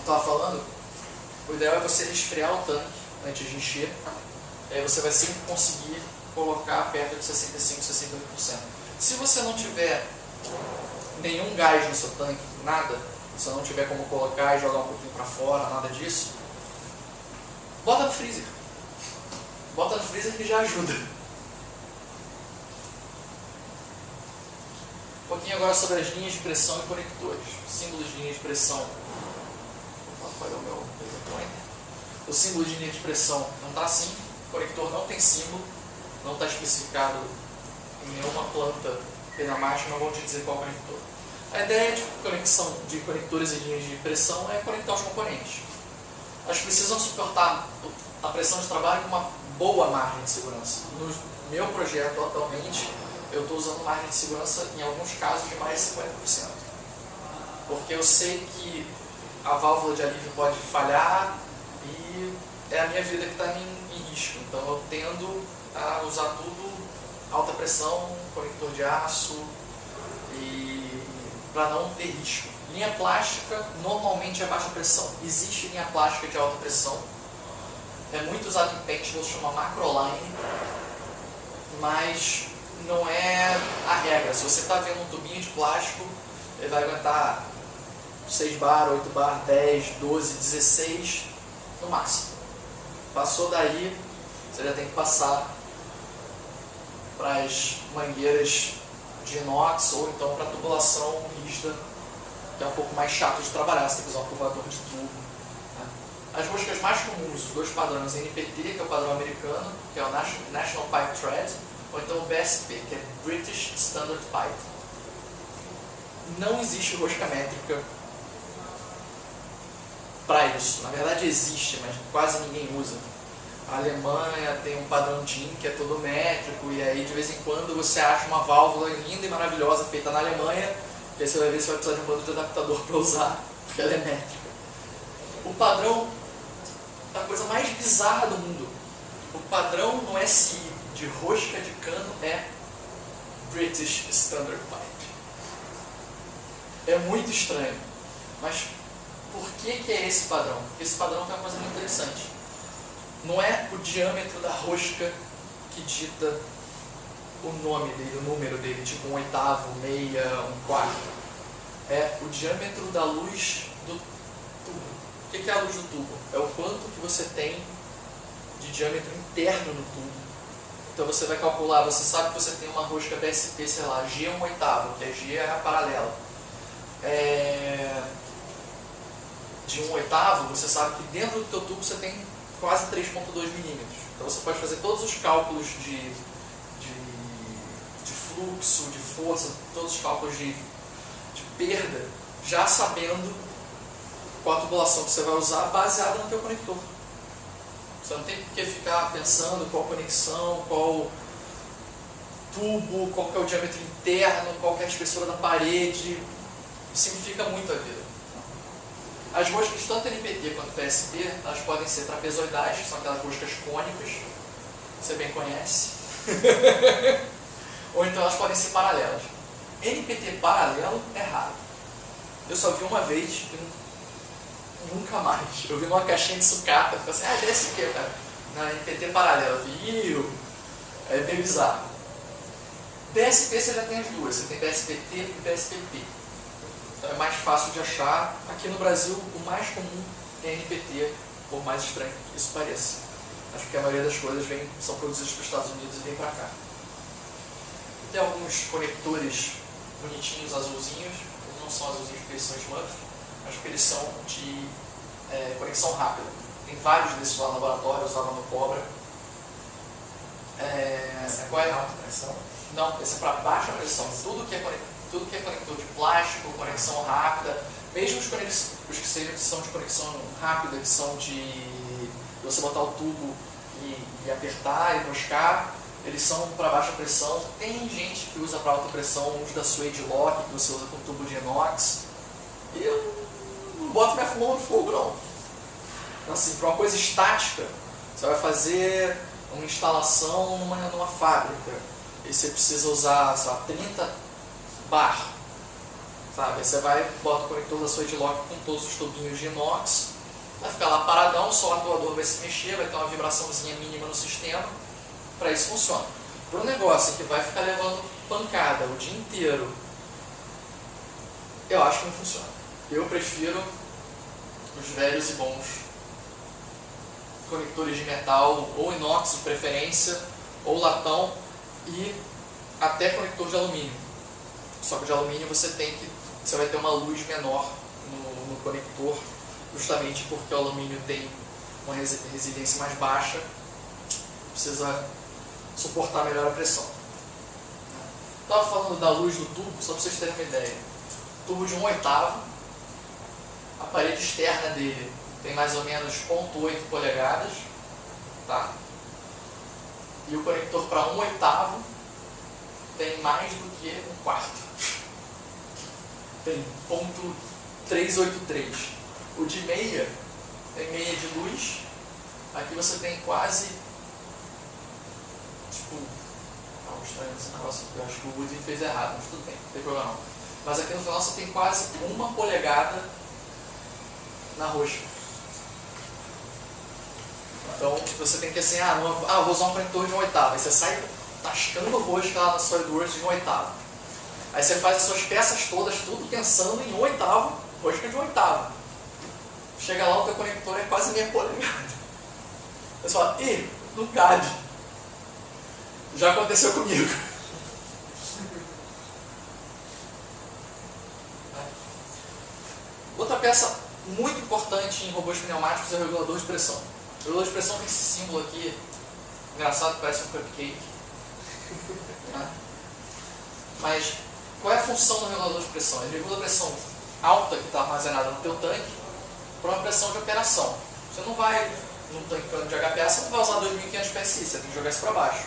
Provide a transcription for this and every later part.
estava falando, o ideal é você resfriar o tanque antes de encher, e aí você vai sempre conseguir colocar perto de 65%, 68%. Se você não tiver nenhum gás no seu tanque, nada, se não tiver como colocar e jogar um pouquinho para fora, nada disso, bota no freezer. Bota no freezer que já ajuda. Um pouquinho agora sobre as linhas de pressão e conectores. Símbolos de linha de pressão. Qual é o meu PowerPoint? O símbolo de linha de pressão não está assim. O conector não tem símbolo. Não está especificado em nenhuma planta pneumática, não vou te dizer qual conector. A ideia de conexão de conectores e linhas de pressão é conectar os componentes. Elas precisam suportar a pressão de trabalho com uma boa margem de segurança. No meu projeto atualmente, eu estou usando margem de segurança em alguns casos de mais de 50%. Porque eu sei que a válvula de alívio pode falhar e é a minha vida que está em risco. Então eu tendo a usar tudo alta pressão, conector de aço, e para não ter risco. Linha plástica normalmente é baixa pressão. Existe linha plástica de alta pressão. É muito usado em paintball, chama macroline, mas não é a regra. Se você está vendo um tubinho de plástico, ele vai aguentar 6 bar, 8 bar, 10, 12, 16 no máximo. Passou daí, você já tem que passar para as mangueiras de inox ou então para a tubulação rígida, que é um pouco mais chato de trabalhar, você tem que usar um curvador de tubo. As roscas mais comuns, os dois padrões, NPT, que é o padrão americano, que é o National Pipe Thread, ou então o BSP, que é British Standard Pipe. Não existe rosca métrica para isso. Na verdade existe, mas quase ninguém usa. A Alemanha tem um padrão DIN que é todo métrico, e aí de vez em quando você acha uma válvula linda e maravilhosa feita na Alemanha, e aí você vai ver se vai precisar de um bando de adaptador para usar, porque ela é métrica. O padrão é a coisa mais bizarra do mundo. O padrão no SI de rosca de cano é British Standard Pipe. É muito estranho, mas por que é esse padrão? Porque esse padrão tem uma coisa muito interessante. Não é o diâmetro da rosca que dita o nome dele, o número dele, tipo 1/8, 1/6, 1/4. É o diâmetro da luz do tubo. O que é a luz do tubo? É o quanto que você tem de diâmetro interno no tubo. Então você vai calcular, você sabe que você tem uma rosca BSP, sei lá, G 1/8, que a G é a paralela. De 1/8, você sabe que dentro do teu tubo você tem quase 3,2 milímetros. Então você pode fazer todos os cálculos de fluxo, de força, todos os cálculos de perda, já sabendo qual a tubulação que você vai usar baseada no teu conector. Você não tem por que ficar pensando qual conexão, qual tubo, qual que é o diâmetro interno, qual que é a espessura da parede. Simplifica muito a vida. As roscas, tanto NPT quanto PSP, elas podem ser trapezoidais, que são aquelas roscas cônicas, que você bem conhece. Ou então elas podem ser paralelas. NPT paralelo é raro. Eu só vi uma vez e nunca mais. Eu vi numa caixinha de sucata, falei assim, PSP, cara. Na NPT paralelo, eu vi, é bem bizarro. PSP você já tem as duas, você tem PSPT e PSPP. Então é mais fácil de achar. Aqui no Brasil, o mais comum é NPT, por mais estranho que isso pareça. Acho que a maioria das coisas são produzidas para os Estados Unidos e vem para cá. Tem alguns conectores bonitinhos, azulzinhos. Eles não são azulzinhos porque eles são Smurf, mas porque eles são de conexão rápida. Tem vários desses lá no laboratório, usava no Cobra. Qual é a alta pressão? Não, esse é para baixa pressão. Tudo que é conector de plástico, conexão rápida, mesmo os que são de conexão rápida, que são de você botar o tubo e apertar e buscar, eles são para baixa pressão. Tem gente que usa para alta pressão, uns da Suede Lock, que você usa com tubo de inox. Eu não boto minha mão no fogo, não. Assim, para uma coisa estática, você vai fazer uma instalação numa fábrica, e você precisa usar, sei lá, 30 bar. sabe? Aí você vai, bota o conector da sua Edlock com todos os tubinhos de inox, vai ficar lá paradão, só o atuador vai se mexer, vai ter uma vibraçãozinha mínima no sistema, para isso funciona. Para um negócio que vai ficar levando pancada o dia inteiro, eu acho que não funciona. Eu prefiro os velhos e bons conectores de metal, ou inox de preferência, ou latão, e até conector de alumínio. Só que de alumínio você vai ter uma luz menor no conector, justamente porque o alumínio tem uma resiliência mais baixa, precisa suportar melhor a pressão. Estava falando da luz do tubo, só para vocês terem uma ideia. Tubo de 1/8, a parede externa dele tem mais ou menos 0,8 polegadas, tá? E o conector para 1/8 tem mais do que 1/4. Tem 0,383. O de meia tem meia de luz. Aqui você tem quase, tipo, não, estranho esse negócio aqui, eu acho que o Woody fez errado, mas tudo bem, não tem problema não. Mas aqui no final você tem quase 1 polegada na roxa. Então você tem que assim, vou usar um conector de 1/8. Aí você sai tascando rosca lá na SolidWorks de 1/8. Aí você faz as suas peças todas, tudo pensando em 1/8, rosca de 1/8. Chega lá, o teu conector é quase meia polegada. Você fala, não cabe. Já aconteceu comigo. Outra peça muito importante em robôs pneumáticos é o regulador de pressão. O regulador de pressão tem esse símbolo aqui, engraçado, parece um cupcake. Mas qual é a função do regulador de pressão? Ele regula a pressão alta que está armazenada no teu tanque para uma pressão de operação. Você não vai, num tanque de HPA, você não vai usar 2.500 PSI, você tem que jogar isso para baixo.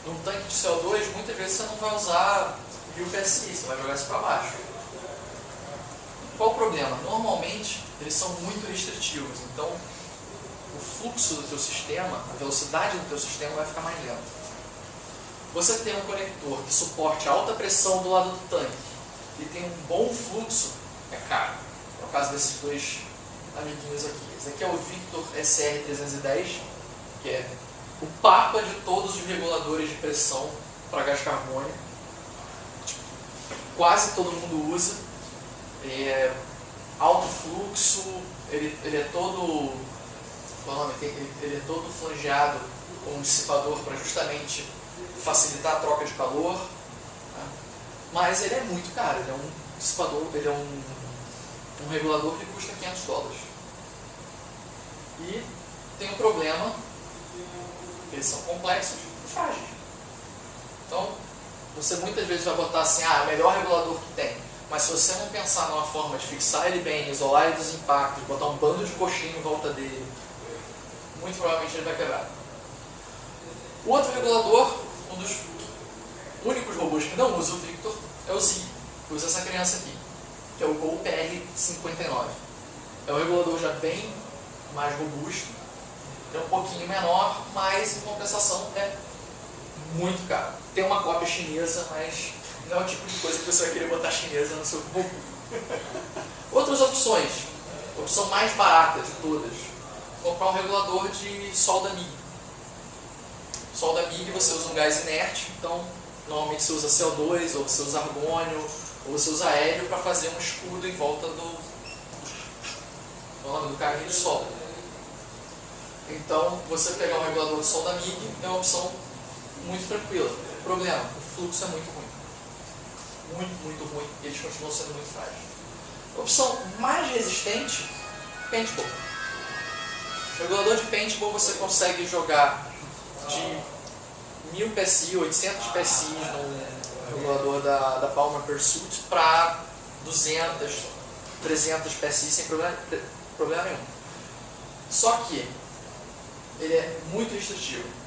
Num tanque de CO2, muitas vezes você não vai usar 1.000 PSI, você vai jogar isso para baixo. Qual o problema? Normalmente, eles são muito restritivos, então o fluxo do teu sistema, a velocidade do teu sistema vai ficar mais lenta. Você tem um conector que suporte alta pressão do lado do tanque e tem um bom fluxo, é caro. É o caso desses dois amiguinhos aqui. Esse aqui é o Victor SR310, que é o papa de todos os reguladores de pressão para gás carbônico. Quase todo mundo usa. É alto fluxo, ele é todo, ele é todo flangeado com um dissipador para justamente facilitar a troca de calor, né? Mas ele é muito caro, ele é um dissipador, ele é um regulador que custa $500. E tem um problema, eles são complexos e frágeis. Então, você muitas vezes vai botar assim, é o melhor regulador que tem. Mas se você não pensar numa forma de fixar ele bem, isolar ele dos impactos, botar um bando de coxinha em volta dele, muito provavelmente ele vai quebrar. O outro regulador, um dos únicos robôs que não usa o Victor, é o Z, que usa essa criança aqui, que é o Gol PR59. É um regulador já bem mais robusto, é um pouquinho menor, mas em compensação é muito caro. Tem uma cópia chinesa, mas não é o tipo de coisa que você vai querer botar chinesa no seu robô. Outras opções, a opção mais barata de todas, comprar um regulador de solda MIG. Solda MIG você usa um gás inerte, então normalmente você usa CO2, ou você usa argônio, ou você usa hélio para fazer um escudo em volta do carrinho de solda. Então, você pegar um regulador de solda MIG é uma opção muito tranquila. O problema, o fluxo é muito ruim. Muito ruim, e eles continuam sendo muito frágeis. A opção mais resistente, paintball. O regulador de paintball você consegue jogar de 1000 PSI, 800 PSI no regulador da Palmer Pursuit para 200, 300 PSI sem problema nenhum. Só que ele é muito restritivo.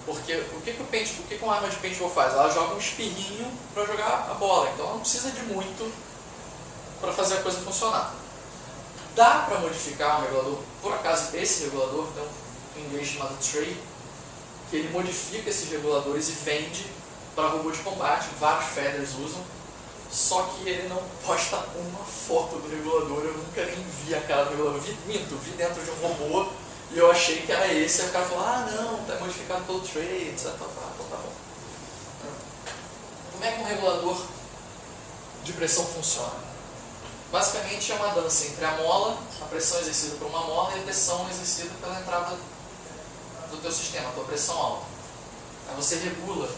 Porque o que uma arma de paintball faz? Ela joga um espirrinho para jogar a bola, então ela não precisa de muito para fazer a coisa funcionar. Dá para modificar um regulador, por acaso esse regulador tem um inglês chamado Tray, que ele modifica esses reguladores e vende para robô de combate, vários feathers usam, só que ele não posta uma foto do regulador. Eu nunca nem vi a cara do regulador. Vi dentro de um robô e eu achei que era esse. Aí o cara falou, ah não, tá modificado pelo trade, etc. Então tá bom. Como é que um regulador de pressão funciona? Basicamente é uma dança entre a mola, a pressão exercida por uma mola, e a pressão exercida pela entrada do teu sistema, a tua pressão alta. Aí você regula,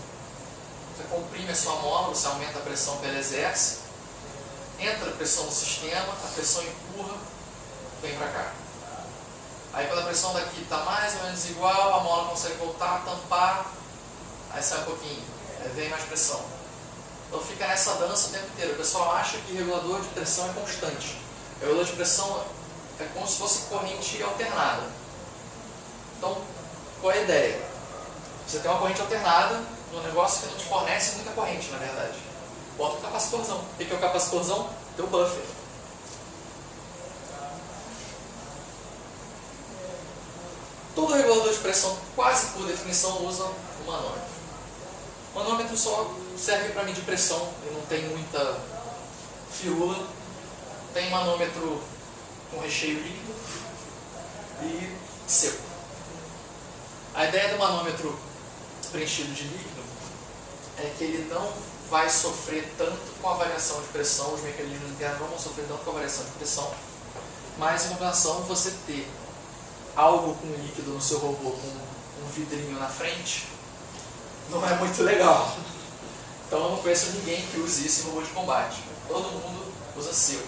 você comprime a sua mola, você aumenta a pressão que ela exerce, entra a pressão no sistema, a pressão empurra, vem para cá. Aí quando a pressão daqui está mais ou menos igual, a mola consegue voltar, tampar, aí sai um pouquinho, aí vem mais pressão. Então fica nessa dança o tempo inteiro. O pessoal acha que regulador de pressão é constante. O regulador de pressão é como se fosse corrente alternada. Então, qual é a ideia? Você tem uma corrente alternada num negócio que não te fornece muita corrente, na verdade. Bota o capacitorzão. O que é o capacitorzão? Teu buffer. Todo regulador de pressão, quase por definição, usa um manômetro. O manômetro só serve para medir pressão, ele não tem muita firula. Tem manômetro com recheio líquido e seco. A ideia do manômetro preenchido de líquido é que ele não vai sofrer tanto com a variação de pressão, os mecanismos internos não vão sofrer tanto com a variação de pressão, mas em compensação você ter algo com líquido no seu robô com um vidrinho na frente não é muito legal. Então eu não conheço ninguém que use isso em robô de combate. Todo mundo usa seco.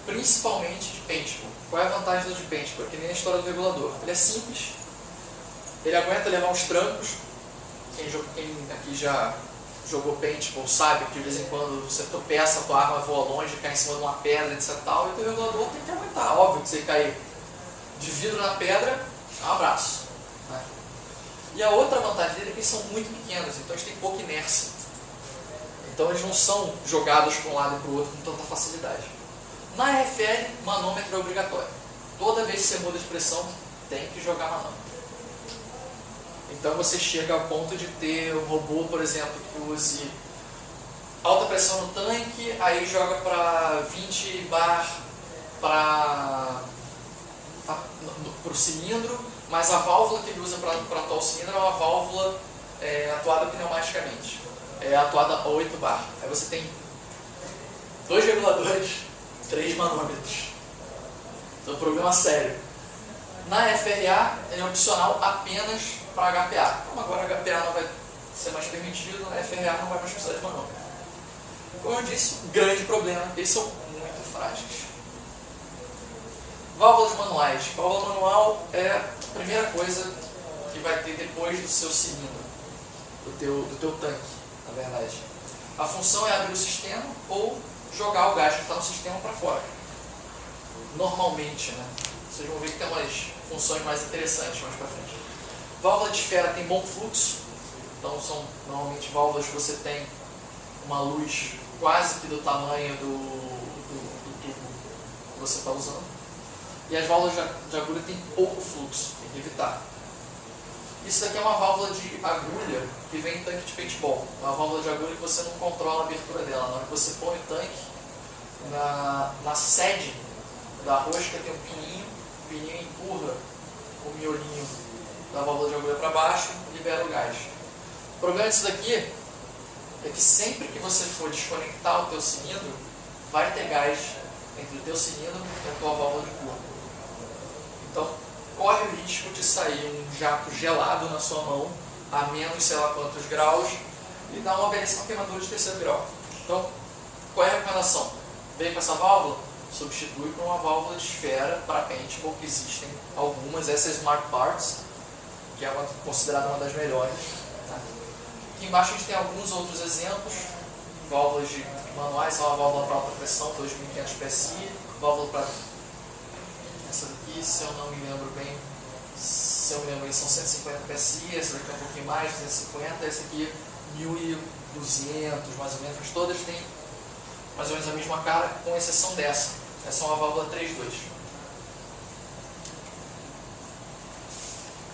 Principalmente de paintball. Qual é a vantagem do de paintball? É que nem a história do regulador. Ele é simples. Ele aguenta levar uns trancos. Quem aqui já jogou paintball sabe que de vez em quando você tropeça, a tua arma voa longe, cai em cima de uma pedra, etc. Tal, e o teu regulador tem que aguentar. Óbvio que você cair de vidro na pedra, é um abraço. Né? E a outra vantagem dele é que eles são muito pequenos, então eles têm pouca inércia. Então eles não são jogados para um lado e para o outro com tanta facilidade. Na RFL, manômetro é obrigatório. Toda vez que você muda de pressão, tem que jogar manômetro. Então você chega ao ponto de ter um robô, por exemplo, que use alta pressão no tanque, aí joga para 20 bar para o cilindro, mas a válvula que ele usa para atuar o cilindro é uma válvula atuada pneumaticamente. É atuada a 8 bar. Aí você tem 2 reguladores, 3 manômetros. Então é um problema sério. Na FRA, ele é opcional apenas para HPA. Como agora HPA não vai ser mais permitido, na FRA não vai mais precisar de manômetro. Como eu disse, grande problema, eles são muito frágeis. Válvulas manuais. Válvula manual é a primeira coisa que vai ter depois do seu cilindro, do teu tanque, na verdade. A função é abrir o sistema ou jogar o gás que está no sistema para fora. Normalmente, né? Vocês vão ver que tem umas funções mais interessantes mais para frente. Válvula de esfera tem bom fluxo, então são normalmente válvulas que você tem uma luz quase que do tamanho do tubo que você está usando. E as válvulas de agulha têm pouco fluxo, tem que evitar. Isso daqui é uma válvula de agulha que vem em tanque de paintball. Uma válvula de agulha que você não controla a abertura dela. Na hora que você põe o tanque, na sede da rosca tem um pininho, o pininho empurra o miolinho da válvula de agulha para baixo e libera o gás. O problema disso daqui é que sempre que você for desconectar o teu cilindro, vai ter gás entre o teu cilindro e a tua válvula de curva. Então, corre o risco de sair um jato gelado na sua mão, a menos sei lá quantos graus, e dar uma belíssima queimadura de 3º grau. Então, qual é a recomendação? Vem com essa válvula, substitui por uma válvula de esfera para paintball, que existem algumas, essa é Smart Parts, que é considerada uma das melhores. Tá? Aqui embaixo a gente tem alguns outros exemplos, válvulas de manuais, são uma válvula para alta pressão, 2500 PSI, válvula para essa daqui, se eu não me lembro bem, são 150 PSI, essa daqui é um pouquinho mais, 250, essa aqui 1200 mais ou menos, todas têm mais ou menos a mesma cara, com exceção dessa. Essa é uma válvula 3.2.